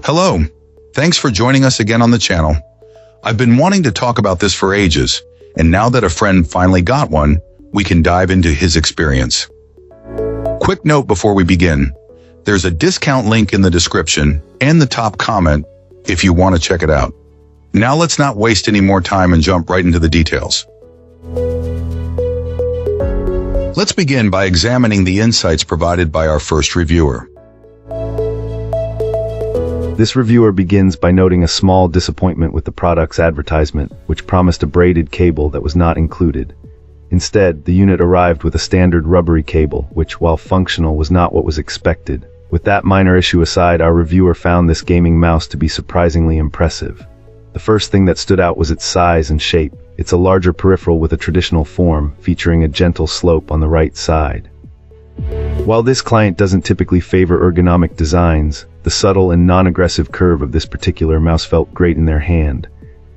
Hello, thanks for joining us again on the channel. I've been wanting to talk about this for ages, and now that a friend finally got one, we can dive into his experience. Quick note before we begin, there's a discount link in the description and the top comment if you want to check it out. Now let's not waste any more time and jump right into the details. Let's begin by examining the insights provided by our first reviewer. This reviewer begins by noting a small disappointment with the product's advertisement, which promised a braided cable that was not included. Instead, the unit arrived with a standard rubbery cable, which, while functional, was not what was expected. With that minor issue aside, our reviewer found this gaming mouse to be surprisingly impressive. The first thing that stood out was its size and shape. It's a larger peripheral with a traditional form, featuring a gentle slope on the right side. While this client doesn't typically favor ergonomic designs, the subtle and non-aggressive curve of this particular mouse felt great in their hand.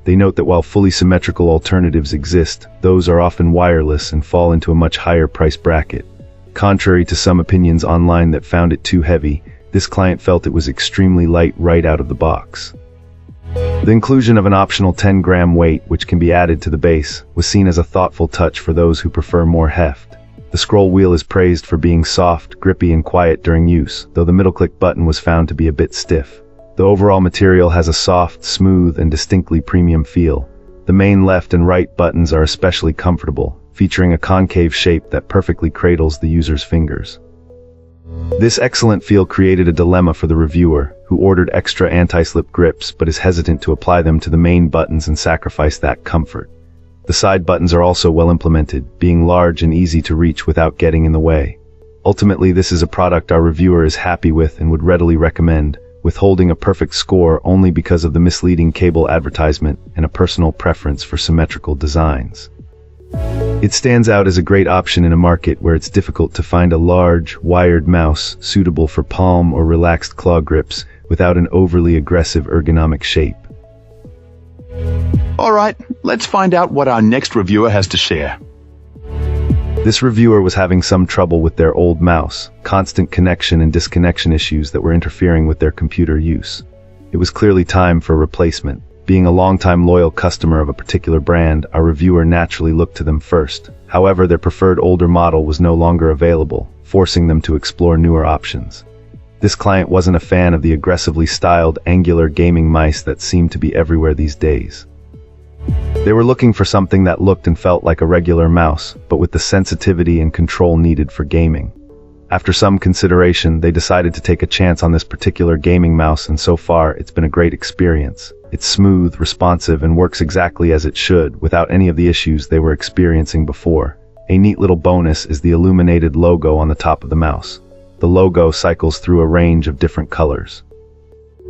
They note that while fully symmetrical alternatives exist, those are often wireless and fall into a much higher price bracket. Contrary to some opinions online that found it too heavy, this client felt it was extremely light right out of the box. The inclusion of an optional 10-gram weight, which can be added to the base, was seen as a thoughtful touch for those who prefer more heft. The scroll wheel is praised for being soft, grippy, and quiet during use, though the middle-click button was found to be a bit stiff. The overall material has a soft, smooth, and distinctly premium feel. The main left and right buttons are especially comfortable, featuring a concave shape that perfectly cradles the user's fingers. This excellent feel created a dilemma for the reviewer, who ordered extra anti-slip grips but is hesitant to apply them to the main buttons and sacrifice that comfort. The side buttons are also well implemented, being large and easy to reach without getting in the way. Ultimately, this is a product our reviewer is happy with and would readily recommend, withholding a perfect score only because of the misleading cable advertisement and a personal preference for symmetrical designs. It stands out as a great option in a market where it's difficult to find a large, wired mouse suitable for palm or relaxed claw grips without an overly aggressive ergonomic shape. Alright, let's find out what our next reviewer has to share. This reviewer was having some trouble with their old mouse, constant connection and disconnection issues that were interfering with their computer use. It was clearly time for a replacement. Being a longtime loyal customer of a particular brand, our reviewer naturally looked to them first. However, their preferred older model was no longer available, forcing them to explore newer options. This client wasn't a fan of the aggressively styled, angular gaming mice that seem to be everywhere these days. They were looking for something that looked and felt like a regular mouse, but with the sensitivity and control needed for gaming. After some consideration, they decided to take a chance on this particular gaming mouse, and so far, it's been a great experience. It's smooth, responsive, and works exactly as it should, without any of the issues they were experiencing before. A neat little bonus is the illuminated logo on the top of the mouse. The logo cycles through a range of different colors.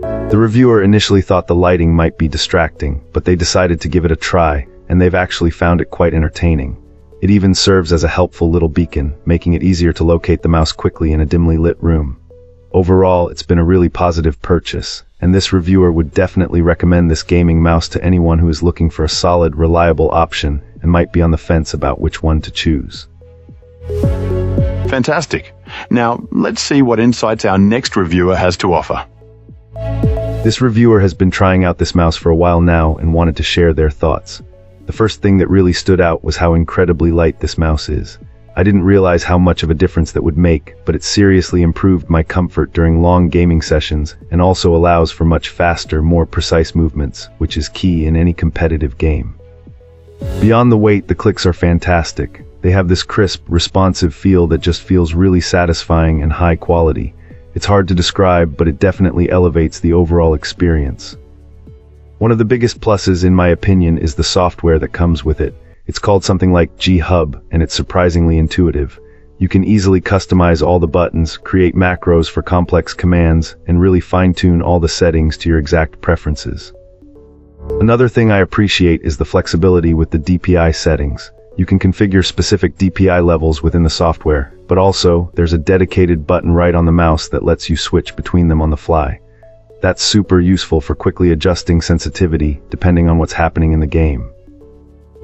The reviewer initially thought the lighting might be distracting, but they decided to give it a try, and they've actually found it quite entertaining. It even serves as a helpful little beacon, making it easier to locate the mouse quickly in a dimly lit room. Overall, it's been a really positive purchase, and this reviewer would definitely recommend this gaming mouse to anyone who is looking for a solid, reliable option and might be on the fence about which one to choose. Fantastic. Now, let's see what insights our next reviewer has to offer. This reviewer has been trying out this mouse for a while now and wanted to share their thoughts. The first thing that really stood out was how incredibly light this mouse is. I didn't realize how much of a difference that would make, but it seriously improved my comfort during long gaming sessions and also allows for much faster, more precise movements, which is key in any competitive game. Beyond the weight, the clicks are fantastic. They have this crisp, responsive feel that just feels really satisfying and high quality. It's hard to describe, but it definitely elevates the overall experience. One of the biggest pluses, in my opinion, is the software that comes with it. It's called something like G-Hub, and it's surprisingly intuitive. You can easily customize all the buttons, create macros for complex commands, and really fine-tune all the settings to your exact preferences. Another thing I appreciate is the flexibility with the DPI settings. You can configure specific DPI levels within the software, but also, there's a dedicated button right on the mouse that lets you switch between them on the fly. That's super useful for quickly adjusting sensitivity, depending on what's happening in the game.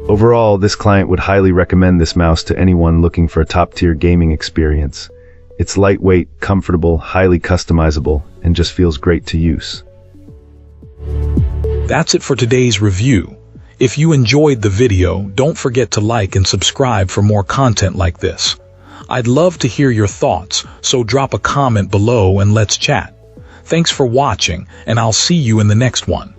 Overall, this client would highly recommend this mouse to anyone looking for a top-tier gaming experience. It's lightweight, comfortable, highly customizable, and just feels great to use. That's it for today's review. If you enjoyed the video, don't forget to like and subscribe for more content like this. I'd love to hear your thoughts, so drop a comment below and let's chat. Thanks for watching, and I'll see you in the next one.